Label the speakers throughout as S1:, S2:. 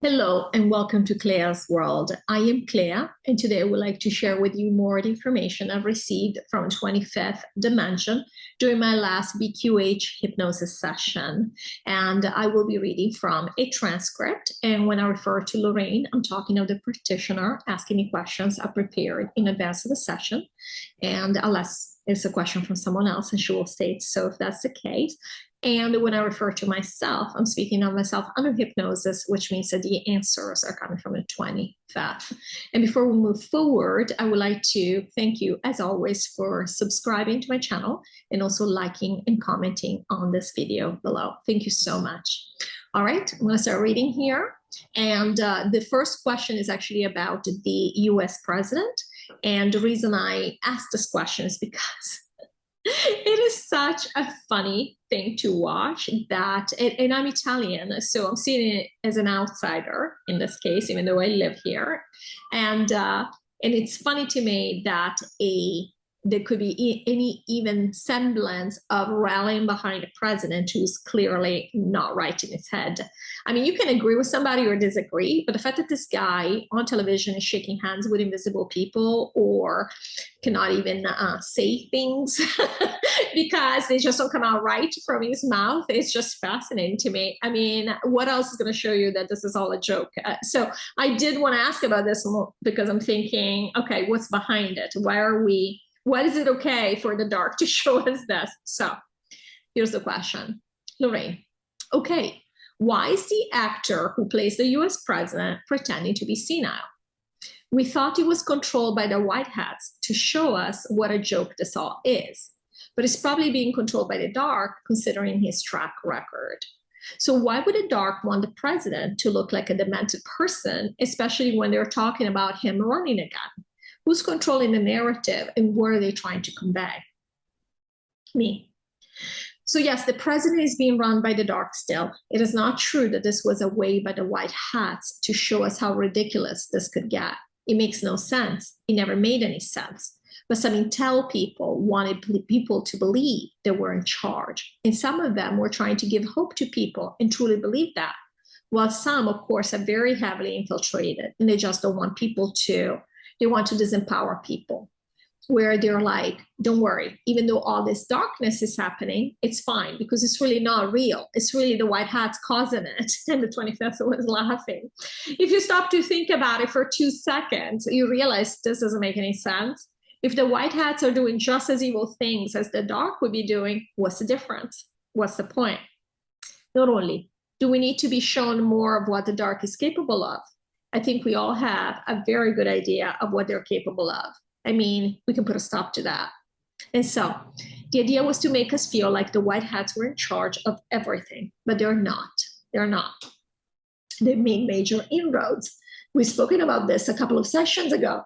S1: Hello and welcome to CLEA'S World. I am Clea, and today I would like to share with you more information I've received from 25th Dimension during my last BQH hypnosis session. And I will be reading from a transcript. And when I refer to Lorrayne, I'm talking of the practitioner asking me questions I prepared in advance of the session. And unless it's a question from someone else, and she will state so if that's the case. And when I refer to myself, I'm speaking of myself under hypnosis, which means that the answers are coming from the 25th. And before we move forward, I would like to thank you, as always, for subscribing to my channel and also liking and commenting on this video below. Thank you so much. All right, I'm going to start reading here. And the first question is actually about the US president. And the reason I asked this question is because it is such a funny thing to watch that, and I'm Italian, so I'm seeing it as an outsider in this case, even though I live here. And it's funny to me that there could be any even semblance of rallying behind a president who's clearly not right in his head. I mean, you can agree with somebody or disagree, but the fact that this guy on television is shaking hands with invisible people or cannot even say things because they just don't come out right from his mouth, it's just fascinating to me. I mean, what else is going to show you that this is all a joke? So I did want to ask about this more because I'm thinking, okay, what's behind it? Why is it okay for the dark to show us this? So here's the question. Lorrayne, okay, why is the actor who plays the US president pretending to be senile? We thought he was controlled by the white hats to show us what a joke this all is, but it's probably being controlled by the dark considering his track record. So why would the dark want the president to look like a demented person, especially when they're talking about him running again? Who's controlling the narrative and what are they trying to convey? Me. So yes, the president is being run by the dark still. It is not true that this was a way by the white hats to show us how ridiculous this could get. It makes no sense. It never made any sense. But some intel people wanted people to believe they were in charge. And some of them were trying to give hope to people and truly believe that. While some, of course, are very heavily infiltrated and they just don't want people to, they want to disempower people. Where they're like, don't worry, even though all this darkness is happening, it's fine because it's really not real. It's really the white hats causing it. And the 25th was laughing. If you stop to think about it for 2 seconds, you realize this doesn't make any sense. If the white hats are doing just as evil things as the dark would be doing, what's the difference? What's the point? Not only do we need to be shown more of what the dark is capable of, I think we all have a very good idea of what they're capable of. I mean, we can put a stop to that. And so the idea was to make us feel like the white hats were in charge of everything, but they're not. They're not. They've made major inroads. We've spoken about this a couple of sessions ago.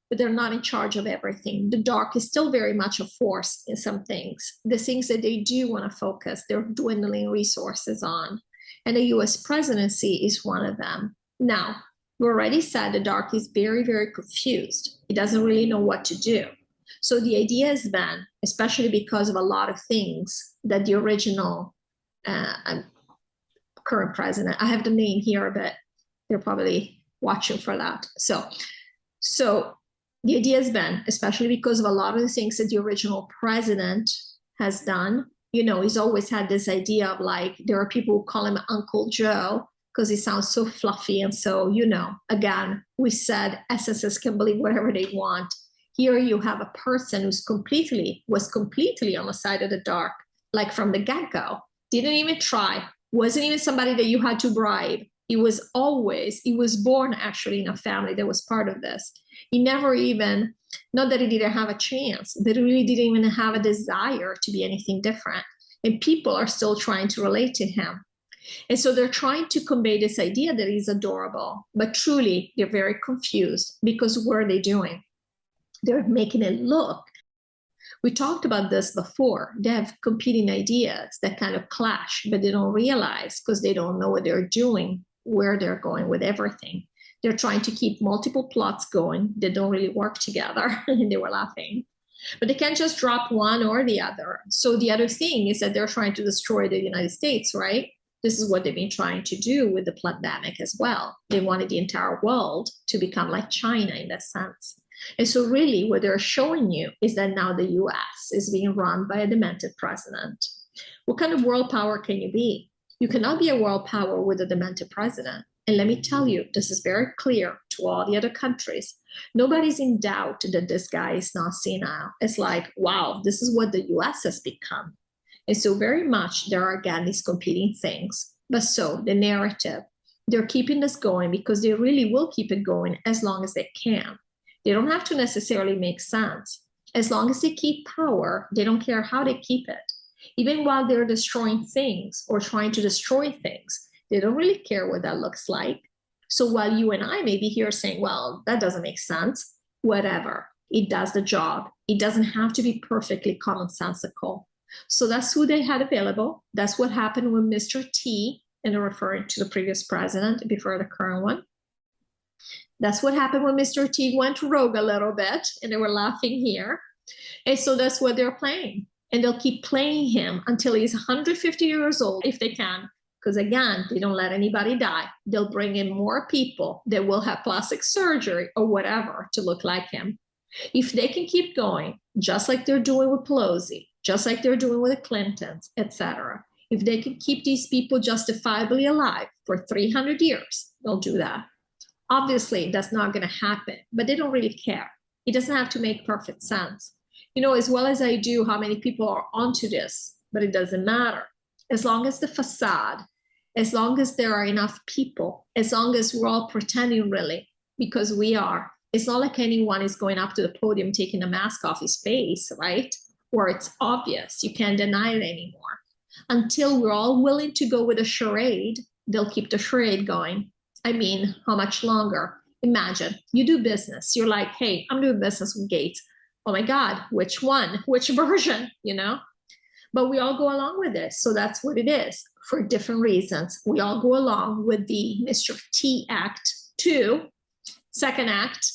S1: But they're not in charge of everything. The dark is still very much a force in some things. The things that they do want to focus, they're dwindling resources on. And the US presidency is one of them. Now, we already said the dark is very, very confused. He doesn't really know what to do. So the idea is then, especially because of a lot of things that the original current president, I have the name here, but they're probably watching for that. So the idea has been, especially because of a lot of the things that the original president has done, you know, he's always had this idea of like, there are people who call him Uncle Joe because he sounds so fluffy. And so, you know, again, we said SSS can believe whatever they want. Here you have a person who's was completely on the side of the dark, like from the get-go, didn't even try, wasn't even somebody that you had to bribe. He was born actually in a family that was part of this. He never even, not that he didn't have a chance, but he really didn't even have a desire to be anything different. And people are still trying to relate to him. And so they're trying to convey this idea that he's adorable, but truly they're very confused because what are they doing? They're making it look. We talked about this before. They have competing ideas that kind of clash, but they don't realize because they don't know what they're doing, where they're going with everything. They're trying to keep multiple plots going that don't really work together. And they were laughing. But they can't just drop one or the other. So the other thing is that they're trying to destroy the United States, right? This is what they've been trying to do with the pandemic as well. They wanted the entire world to become like China in that sense. And so really what they're showing you is that now the US is being run by a demented president. What kind of world power can you be? You cannot be a world power with a demented president. And let me tell you, this is very clear to all the other countries. Nobody's in doubt that this guy is not senile. It's like, wow, this is what the US has become. And so very much there are, again, these competing things. But so the narrative, they're keeping this going because they really will keep it going as long as they can. They don't have to necessarily make sense. As long as they keep power, they don't care how they keep it. Even while they're destroying things or trying to destroy things, they don't really care what that looks like. So while you and I may be here saying, well, that doesn't make sense, whatever, it does the job. It doesn't have to be perfectly commonsensical. So that's who they had available. That's what happened with Mr. T, and they're referring to the previous president before the current one. That's what happened when Mr. T went rogue a little bit, and they were laughing here. And so that's what they're playing. And they'll keep playing him until he's 150 years old, if they can. Because again, they don't let anybody die. They'll bring in more people that will have plastic surgery or whatever to look like him. If they can keep going, just like they're doing with Pelosi, just like they're doing with the Clintons, etc. If they can keep these people justifiably alive for 300 years, they'll do that. Obviously, that's not going to happen, but they don't really care. It doesn't have to make perfect sense. You know, as well as I do, how many people are onto this, but it doesn't matter. As long as the facade, as long as there are enough people, as long as we're all pretending really, because we are. It's not like anyone is going up to the podium taking a mask off his face, right? Or it's obvious, you can't deny it anymore. Until we're all willing to go with a charade, they'll keep the charade going. I mean, how much longer? Imagine, you do business. You're like, hey, I'm doing business with Gates. Oh my God, which one? Which version, you know? But we all go along with this. So that's what it is for different reasons. We all go along with the Mr. T Act 2, second act,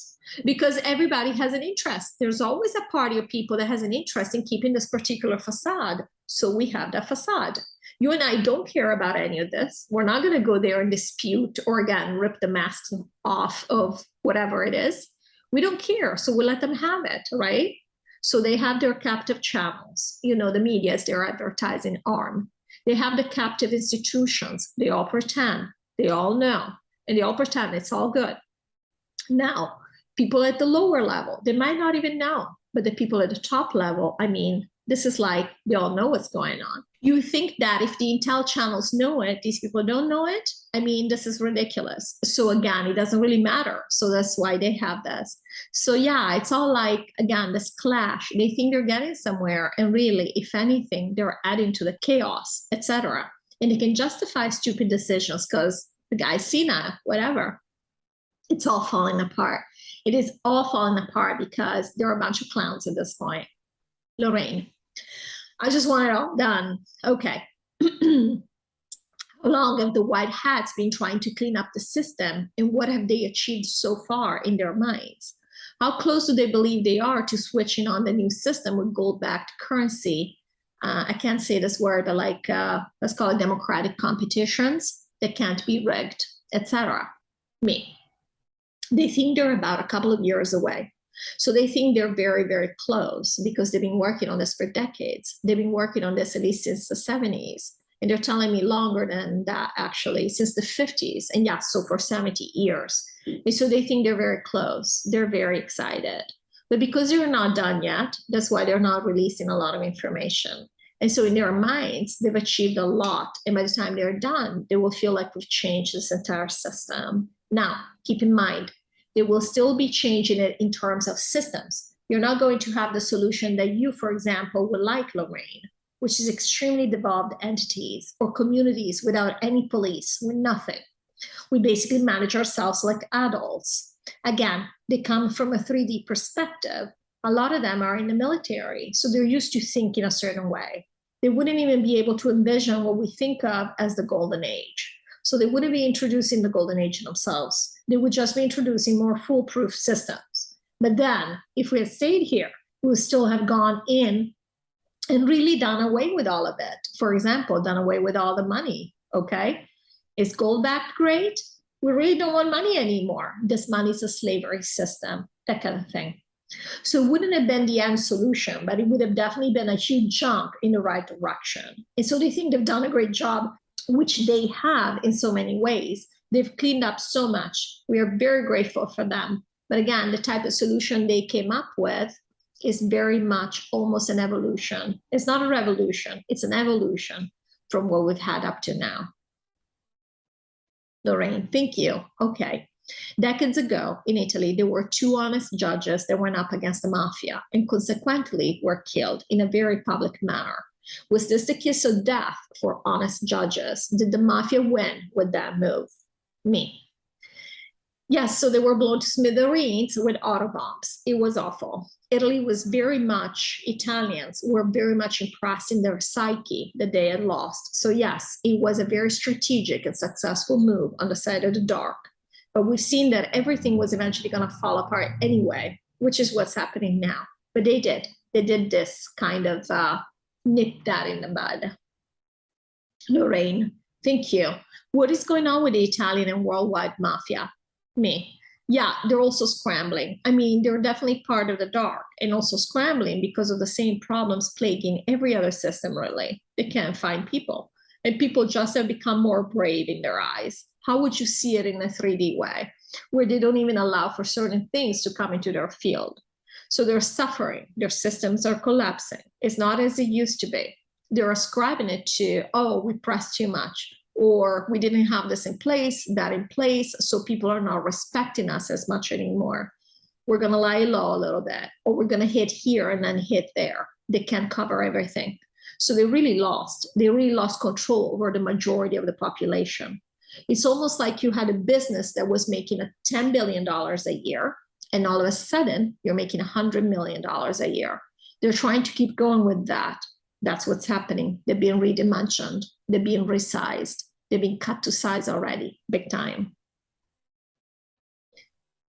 S1: because everybody has an interest. There's always a party of people that has an interest in keeping this particular facade. So we have that facade. You and I don't care about any of this. We're not going to go there and dispute or again, rip the masks off of whatever it is. We don't care. So we let them have it, right? So they have their captive channels. You know, the media is their advertising arm. They have the captive institutions. They all pretend. They all know. And they all pretend it's all good. Now, people at the lower level, they might not even know. But the people at the top level, I mean, this is like, they all know what's going on. You think that if the intel channels know it, these people don't know it? I mean, this is ridiculous. So again, it doesn't really matter. So that's why they have this. So yeah, it's all like, again, this clash. They think they're getting somewhere. And really, if anything, they're adding to the chaos, etc. And they can justify stupid decisions because the guy's senile, whatever. It's all falling apart. It is all falling apart because there are a bunch of clowns at this point. Lorrayne, I just want it all done. Okay. How long have the white hats been trying to clean up the system, and what have they achieved so far in their minds? How close do they believe they are to switching on the new system with gold-backed currency? I can't say this word, but like, let's call it democratic competitions that can't be rigged, etc. Me. They think they're about a couple of years away. So they think they're very, very close because they've been working on this for decades. They've been working on this at least since the 70s. And they're telling me longer than that, actually, since the 50s. And yeah, so for 70 years. And so they think they're very close. They're very excited. But because they're not done yet, that's why they're not releasing a lot of information. And so in their minds, they've achieved a lot. And by the time they're done, they will feel like we've changed this entire system. Now, keep in mind, they will still be changing it in terms of systems. You're not going to have the solution that you, for example, would like, Lorrayne, which is extremely devolved entities or communities without any police, with nothing. We basically manage ourselves like adults. Again, they come from a 3D perspective. A lot of them are in the military, so they're used to thinking a certain way. They wouldn't even be able to envision what we think of as the golden age. So they wouldn't be introducing the golden age themselves. They would just be introducing more foolproof systems. But then, if we had stayed here, who still have gone in and really done away with all of it. For example, done away with all the money, okay? Is gold backed great? We really don't want money anymore. This money is a slavery system, that kind of thing. So it wouldn't have been the end solution, but it would have definitely been a huge jump in the right direction. And so they think they've done a great job, which they have in so many ways. They've cleaned up so much. We are very grateful for them. But again, the type of solution they came up with is very much almost an evolution. It's not a revolution, it's an evolution from what we've had up to now. Lorraine, thank you. Okay. Decades ago in Italy, there were two honest judges that went up against the mafia and consequently were killed in a very public manner. Was this the kiss of death for honest judges? Did the mafia win with that move? Me. Yes, so they were blown to smithereens with autobombs. It was awful. Italy was very much, Italians were very much impressed in their psyche that they had lost. So yes, it was a very strategic and successful move on the side of the dark. But we've seen that everything was eventually going to fall apart anyway, which is what's happening now. But they did this kind of nip that in the bud. Lorraine, thank you. What is going on with the Italian and worldwide mafia? Me. Yeah, they're also scrambling. I mean, they're definitely part of the dark and also scrambling because of the same problems plaguing every other system, really. They can't find people. And people just have become more brave in their eyes. How would you see it in a 3D way, where they don't even allow for certain things to come into their field? So they're suffering. Their systems are collapsing. It's not as it used to be. They're ascribing it to, oh, we pressed too much, or we didn't have this in place, that in place, so people are not respecting us as much anymore. We're going to lie low a little bit, or we're going to hit here and then hit there. They can't cover everything. So they really lost control over the majority of the population. It's almost like you had a business that was making $10 billion a year, and all of a sudden you're making $100 million a year. They're trying to keep going with that. That's what's happening. They're being redimensioned. They're being resized. They're being cut to size already, big time.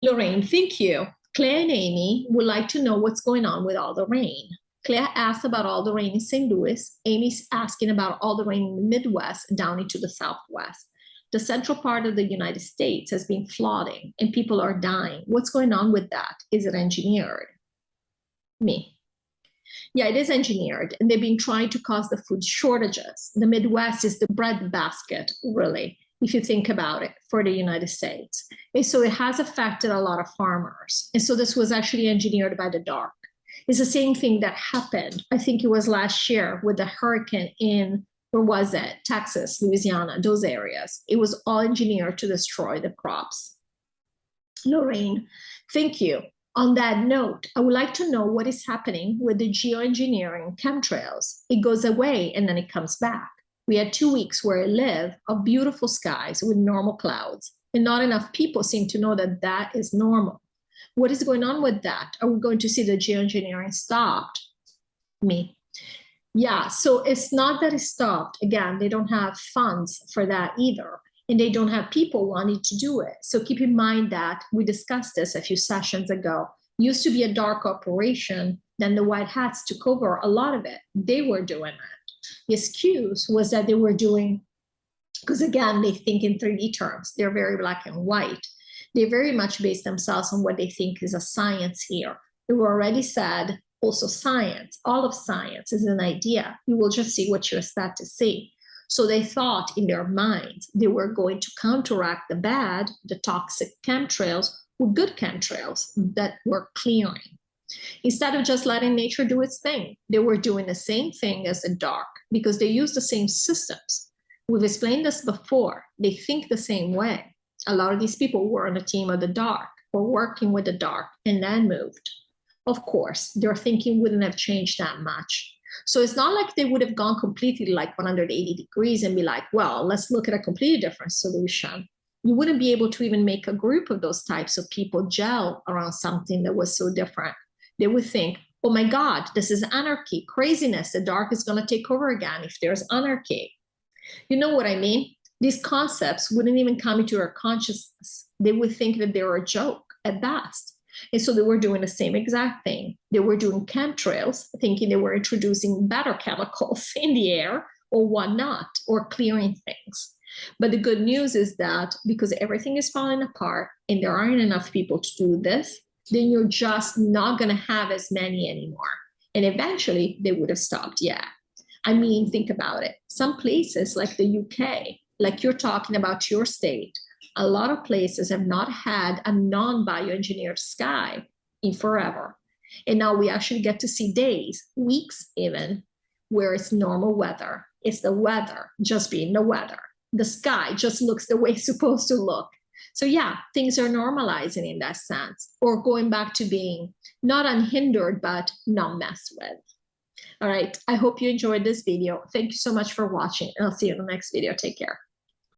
S1: Lorraine, thank you. Claire and Amy would like to know what's going on with all the rain. Claire asked about all the rain in St. Louis. Amy's asking about all the rain in the Midwest down into the Southwest. The central part of the United States has been flooding and people are dying. What's going on with that? Is it engineered? Me. Yeah, it is engineered, and they've been trying to cause the food shortages. The Midwest is the breadbasket, really, if you think about it, for the United States. And so it has affected a lot of farmers. And so this was actually engineered by the dark. It's the same thing that happened, I think it was last year, with the hurricane in, where was it? Texas, Louisiana, those areas. It was all engineered to destroy the crops. Lorraine, thank you. On that note, I would like to know what is happening with the geoengineering chemtrails. It goes away and then it comes back. We had 2 weeks where I live of beautiful skies with normal clouds, and not enough people seem to know that that is normal. What is going on with that? Are we going to see the geoengineering stopped? Me. Yeah, so it's not that it stopped. Again, they don't have funds for that either. And they don't have people wanting to do it. So keep in mind that we discussed this a few sessions ago. It used to be a dark operation, then the white hats took over a lot of it. They were doing it. The excuse was that they were doing, because again, they think in 3D terms. They're very black and white. They very much base themselves on what they think is a science here. They were already said, also science, all of science is an idea. You will just see what you expect to see. So they thought in their minds they were going to counteract the bad, the toxic chemtrails, with good chemtrails that were clearing. Instead of just letting nature do its thing, they were doing the same thing as the dark because they use the same systems. We've explained this before. They think the same way. A lot of these people were on the team of the dark, were working with the dark, and then moved. Of course, their thinking wouldn't have changed that much. So it's not like they would have gone completely like 180 degrees and be like, well, let's look at a completely different solution. You wouldn't be able to even make a group of those types of people gel around something that was so different. They would think, oh my God, this is anarchy, craziness. The dark is going to take over again if there's anarchy. You know what I mean? These concepts wouldn't even come into our consciousness. They would think that they were a joke at best. And so they were doing the same exact thing. They were doing chemtrails, thinking they were introducing better chemicals in the air or whatnot, or clearing things. But the good news is that because everything is falling apart and there aren't enough people to do this, then you're just not going to have as many anymore. And eventually they would have stopped. Yeah. I mean, think about it. Some places like the UK, like you're talking about your state, a lot of places have not had a non-bioengineered sky in forever. And now we actually get to see days, weeks even, where it's normal weather. It's the weather just being the weather. The sky just looks the way it's supposed to look. So yeah, things are normalizing in that sense, or going back to being not unhindered, but not messed with. All right, I hope you enjoyed this video. Thank you so much for watching, and I'll see you in the next video. Take care.